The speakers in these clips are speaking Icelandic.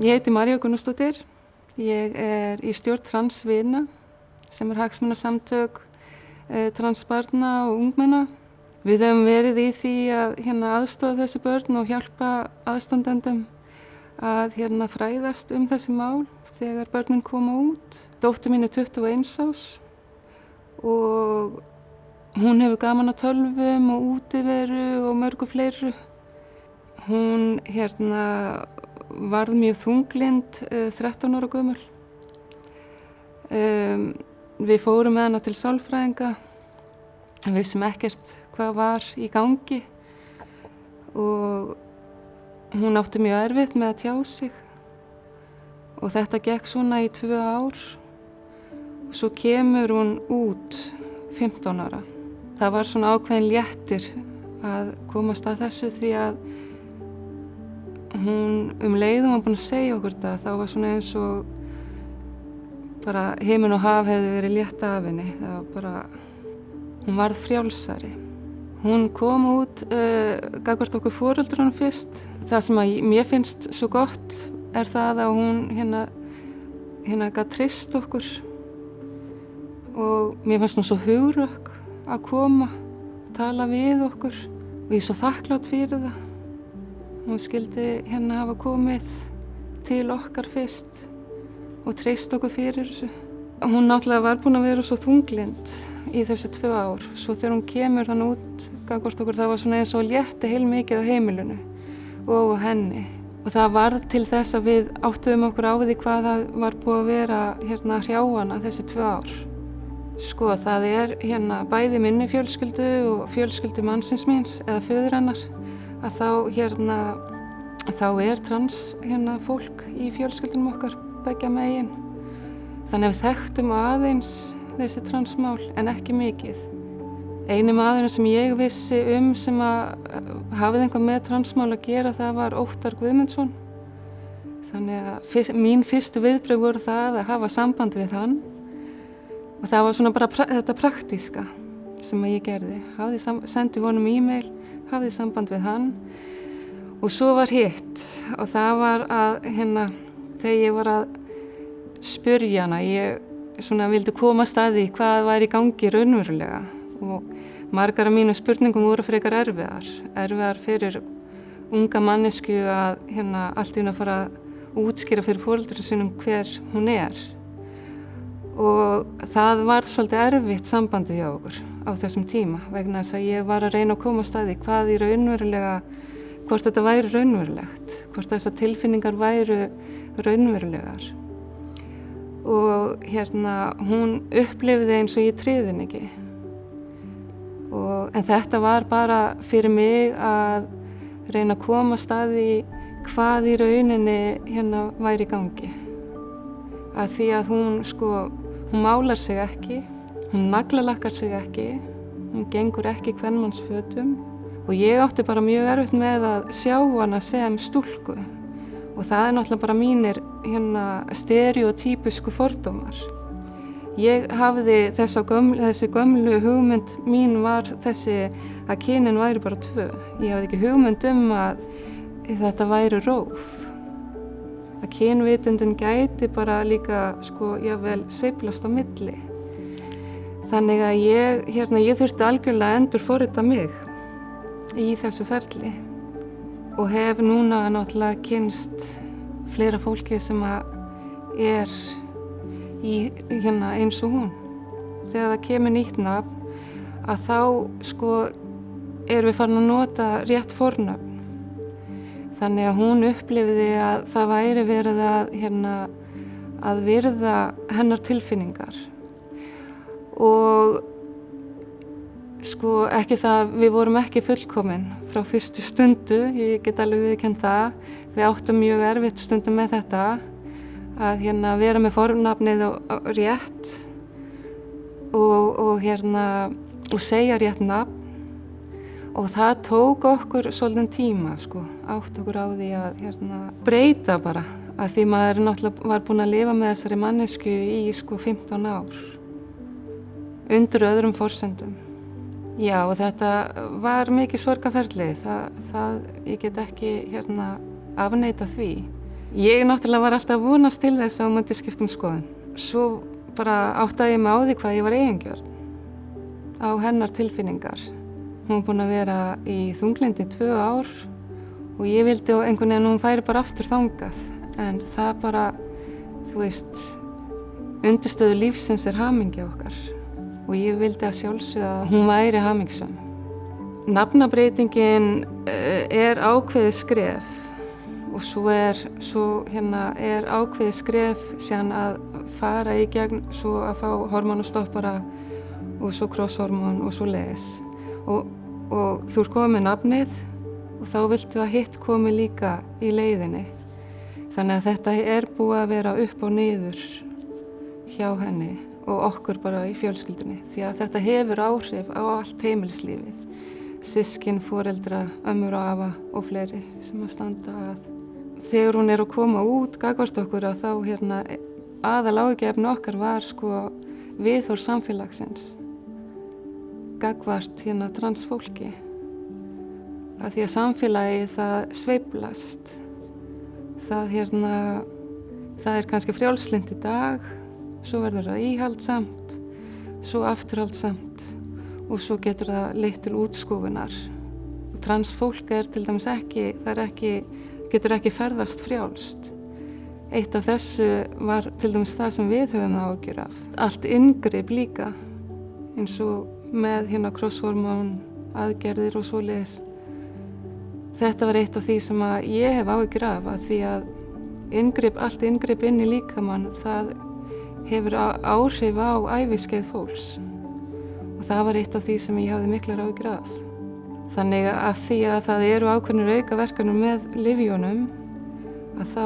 Ég heiti María Gunnarsdóttir. Ég í stjórn Transvina sem hagsmunasamtök transbarna og ungmenna. Við höfum verið í því að aðstoða þessi börn og hjálpa aðstandendum að fræðast þessi mál þegar börnin koma út. Dóttir mín 21 árs og hún hefur gaman að tölvum og útiveru og mörgu fleiru. Hún varð mjög þunglynd 13 ára gömul. Við fórum með hana til sálfræðinga, vissum ekkert hvað var í gangi og hún átti mjög erfitt með að tjá sig og þetta gekk svona í 2 ár og svo kemur hún út 15 ára. Það var svona ákveðin léttir að komast að þessu því að hún leið var búin að segja okkur þetta, þá var svona eins og bara himinn og haf hefði verið létt af henni. Það var bara, hún varð frjálsari. Hún kom út gagnvart okkur foreldrunum fyrst. Það sem mér finnst svo gott það að hún gat treyst okkur og mér finnst hún svo hugrökk að koma, tala við okkur og ég er svo þakklát fyrir það. Hún skildi hafa komið til okkar fyrst og treyst okkur fyrir þessu. Hún náttúrulega var búin að vera svo þunglynd í þessu 2 ár. Svo þegar hún kemur þannig út gagnvart okkur, það var svona eins og létti heilmikið á heimilinu og henni. Og það varð til þess að við áttuðum okkur á því hvað það var búið að vera hrjá hana þessi 2 ár. Sko, það bæði minni fjölskyldu og fjölskyldu mannsins míns eða föður hennar. Að þá trans fólk í fjölskyldunum okkar beggja megin. Þannig að við þekktum aðeins þessi transmál en ekki mikið. Eini maðurinn sem ég vissi sem hafði eitthvað með transmál að gera, það var Óttar Guðmundsson. Þannig að mín fyrstu viðbrögð voru það að hafa samband við hann og það var svona bara þetta praktíska sem ég gerði. Sendi honum e-mail, hafði samband við hann og svo var hitt og það var að þegar ég var að spyrja hana, ég vildi komast að því hvað var í gangi raunverulega og margar af mínu spurningum voru frekar erfiðar fyrir unga mannesku að allt í einu að fara að útskýra fyrir foreldrum sínum hver hún og það var svolítið erfitt sambandið hjá okkur á þessum tíma vegna þess að ég var að reyna að komast að því hvað í raunverulega, hvort þetta væri raunverulegt, hvort þessar tilfinningar væru raunverulegar. Og hún upplifði eins og ég tryði henni ekki. En þetta var bara fyrir mig að reyna að komast að því hvað í rauninni væri í gangi. Að því að hún málar sig ekki, hún naglalakkar sig ekki, hún gengur ekki kvenmannsfötum og ég átti bara mjög erfitt með að sjá hana sem stúlku og það náttúrulega bara mínir stereotypísku fordómar. Ég hafði þessi gömlu hugmynd mín var þessi að kynin væri bara 2. Ég hafði ekki hugmynd að þetta væri róf. Að kynvitundin gæti bara líka jafnvel sveiflast á milli. Þannig að ég þurfti algjörlega að endurforrita mig í þessu ferli og hef núna náttúrulega kynnst fleira fólki sem eins og hún. Þegar það kemur nýtt nafn að þá erum við farin að nota rétt fornafn. Þannig að hún upplifði að það væri verið að virða hennar tilfinningar. Og ekki það, við vorum ekki fullkomin frá fyrstu stundu, ég get alveg viðurkennt það. Við áttum mjög erfitt stundum með þetta, að vera með fornafnið rétt og segja rétt nafn. Og það tók okkur svolítinn tíma, átt okkur á því að breyta bara, að því maður náttúrulega var búin að lifa með þessari mannesku í 15 ár, undir öðrum forsendum. Já, og þetta var mikið sorgarferli, ég get ekki afneita því. Ég náttúrulega var alltaf að vonast til þess að hún myndi skipta skoðun. Svo bara áttaði ég mig á því hvað ég var eigingjörn á hennar tilfinningar. Hún var búin að vera í þunglyndi 2 ár og ég vildi einhvern veginn að hún færi bara aftur þangað. En það bara, þú veist, undirstöðu lífsins hamingja okkar og ég vildi að sjálfsögðu að hún væri hamingjusöm. Nafnabreytingin ákveðið skref og svo er ákveðið skref síðan að fara í gegn svo að fá hormónastoppara og svo krosshormón og svo les. Og þú komið með nafnið og þá viltu að hitt komi líka í leiðinni. Þannig að þetta búið að vera upp og niður hjá henni og okkur bara í fjölskyldunni. Því að þetta hefur áhrif á allt heimilislífið. Systkin, foreldra, ömmur og afa og fleiri sem að standa að. Þegar hún að koma út gagnvart okkur að þá aðaláhyggjuefni okkar var viðhorf samfélagsins gagnvart transfólki. Af því að samfélagið það sveiflast. Það kannski frjálslynt í dag, svo verður það íhaldsamt, svo afturhaldsamt og svo getur það leitt til útskúfunar. Og transfólk til dæmis getur ekki ferðast frjálst. Eitt af þessu var til dæmis það sem við höfum áhyggjur af. Allt inngrip líka, eins og með krosshormón, aðgerðir og svoleiðis. Þetta var eitt af því sem ég hef áhyggjur af, því að allt inngrip inn í líkamann, það hefur áhrif á æviskeið fólks. Og það var eitt af því sem ég hafði miklar áhyggjur af. Þannig að því að það eru ákveðnir aukaverkanir með lyfjunum, að þá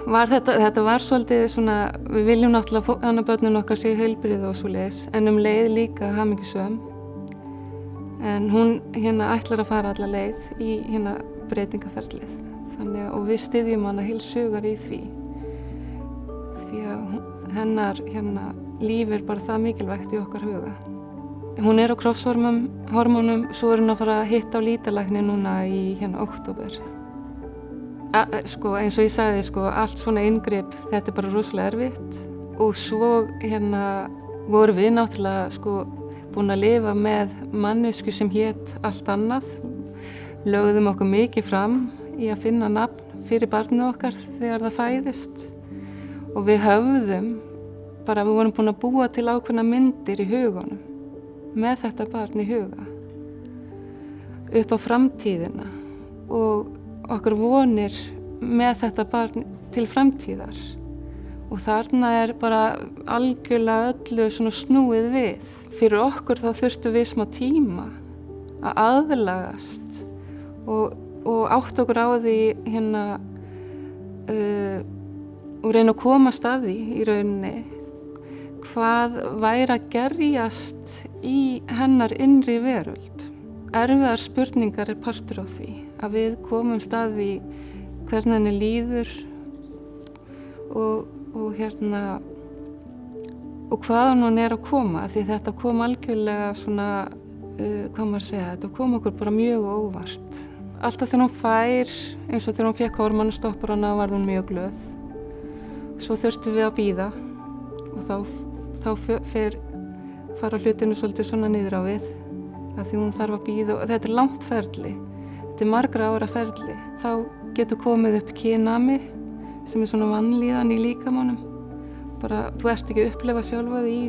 var þetta var svolítið svona, við viljum náttúrulega að börnin okkar séu heilbrigð og svoleiðis, en leið líka hamingjusöm. En hún ætlar að fara alla leið í breytingaferlið. Og við styðjum hana heilshugar í því. Því að hennar líf bara það mikilvægt í okkar huga. Hún á krosshormónum, svo hún að fara að hitta á lýtalækni núna í október. Eins og ég sagði, allt svona inngrip, þetta bara rosalega erfitt. Og svo vorum við náttúrulega búin að lifa með manneskju sem hét allt annað. Lögðum okkur mikið fram í að finna nafn fyrir barnið okkar þegar það fæðist. Og við höfðum, við vorum búin að búa til ákveðna myndir í hugunum með þetta barn í huga. Upp á framtíðina og okkar vonir með þetta barn til framtíðar. Og þarna bara algjörlega öllu snúið við. Fyrir okkur þá þurftum við smá tíma að aðlagast og átt okkur á því og reyna að komast að því í rauninni hvað væri að gerjast í hennar innri veröld. Erfiðar spurningar partur á því að við komumst að því hvernig henni líður og hvaðan hún að koma, því þetta kom algjörlega þetta kom okkur bara mjög óvart. Alltaf þegar hún fær, eins og þegar hún fékk hormónastopparana, var hún mjög glöð. Svo þurftum við að bíða og þá fara hlutinu svolítið svona niður á við, að því hún þarf að bíða og þetta langt ferli, þetta margra ára ferli. Þá getur komið upp kynami sem svona vanlíðan í líkamannum. Þú ert ekki að upplifa sjálfa því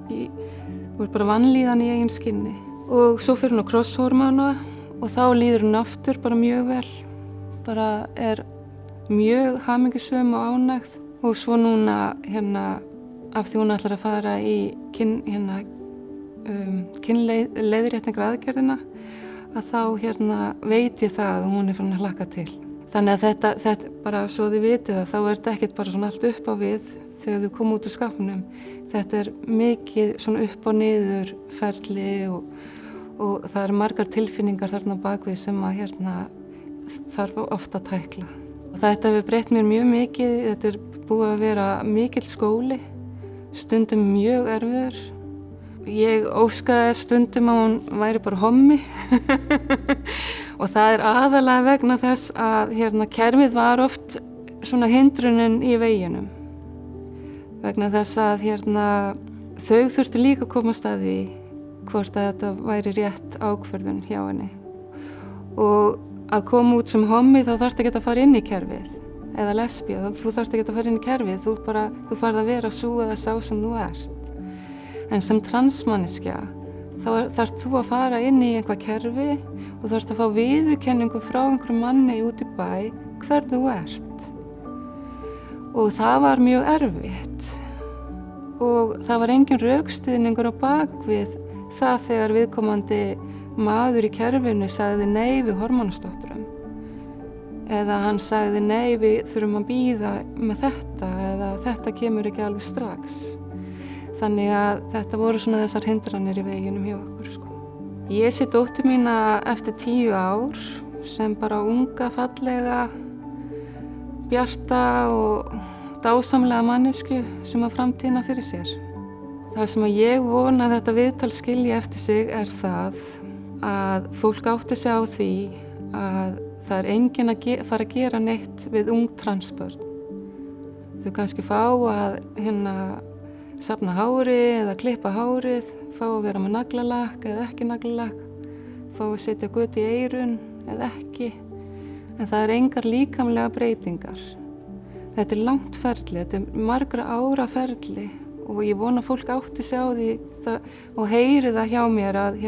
þú ert bara vanlíðan í eigin skinni. Og svo fyrir hún á krosshormóna og þá líður hún aftur mjög vel. Mjög hamingjusöm og ánægð. Og svo núna af því hún ætlar að fara í kynleiðréttingar aðgerðina, að þá veit ég það að hún farin að hlakka til. Þannig að þetta bara svo þið vitið það, þá þetta ekkert bara allt upp á við þegar þau koma út úr skápnum. Þetta mikið upp og niður ferli og það margar tilfinningar þarna bakvið sem að þarf ofta að tækla. Og þetta hefur breytt mér mjög mikið, þetta búið að vera mikill skóli, stundum mjög erfiður. Ég óskaði stundum að hún væri bara hommi og það aðalega vegna þess að kerfið var oft svona hindrunin í veginum vegna þess að þau þurftu líka að komast að því hvort að þetta væri rétt ákvörðun hjá henni og að koma út sem hommi þá þarftu ekki að fara inn í kerfið eða lesbía, þú þarftu ekki að fara inn í kerfið, þú farð að vera sú eða sá sem þú ert. En sem transmanneskja þá þarft þú að fara inn í einhvað kerfi og þarft að fá viðurkenningu frá einhverjum manni út í bæ hver þú ert. Og það var mjög erfitt og það var engin rökstuðningur á bakvið það þegar viðkomandi maður í kerfinu sagði nei við hormónastoppurum eða hann sagði nei við þurfum að bíða með þetta eða þetta kemur ekki alveg strax. Þannig að þetta voru svona þessar hindranir í veginum hjá okkur sko. Ég sé dóttur mína eftir 10 ár sem bara unga, fallega, bjarta og dásamlega mannesku sem að framtíðina fyrir sér. Það sem að ég vona að þetta viðtal skilji eftir sig það að fólk átti sig á því að það er enginn að fara að gera neitt við ung transbörn. Þau kannski fá að safna hári eða klippa hárið, fá að vera með naglalakk eða ekki naglalakk, fá að setja gutt í eyrun eða ekki, en það er engar líkamlega breytingar. Þetta er langt ferli, þetta er margra ára ferli og ég vona að fólk átti sig á því og heyri það hjá mér að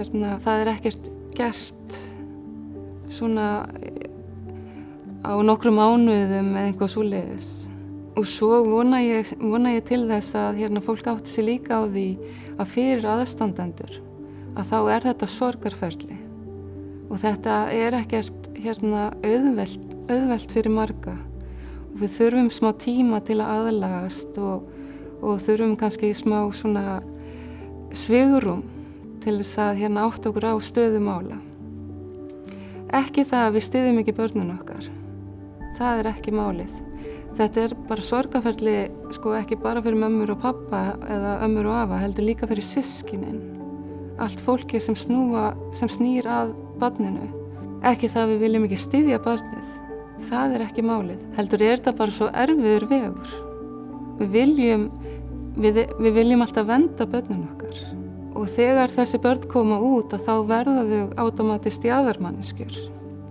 það er ekkert gert svona á nokkrum mánuðum eða eitthvað svoleiðis. Og svo vona ég til þess að fólk átti sig líka á því að fyrir aðstandendur að þá er þetta sorgarferli og þetta er ekkert auðvelt fyrir marga og við þurfum smá tíma til að aðlagast og þurfum kannski smá svona svigrúm til þess að átta okkur á stöðu mála. Ekki það að við styðjum ekki börnin okkar. Það er ekki málið. Þetta er bara sorgarferli, sko, ekki bara fyrir mömmur og pappa eða ömmur og afa, heldur líka fyrir systkinin. Allt fólki sem snýr að barninu. Ekki það að við viljum ekki styðja barnið. Það er ekki málið. Heldur er þetta bara svo erfiður vegur. Við viljum alltaf vernda börnin okkar. Og þegar þessi börn koma út þá verða þau átómatist jaðarmanneskjur.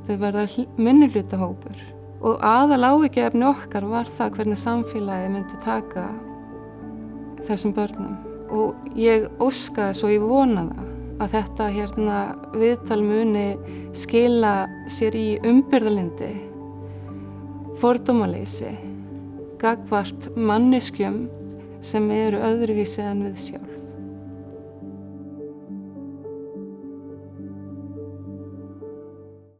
Þau verða minnihlutahópur. Og aðaláhyggjuefni okkar var það hvernig samfélagið myndi taka þessum börnum. Og ég óska svo ég vona það að þetta viðtal muni skila sér í umbyrðalindi, fordómaleysi, gagnvart manneskjum sem eru öðruvísi en við sjálf.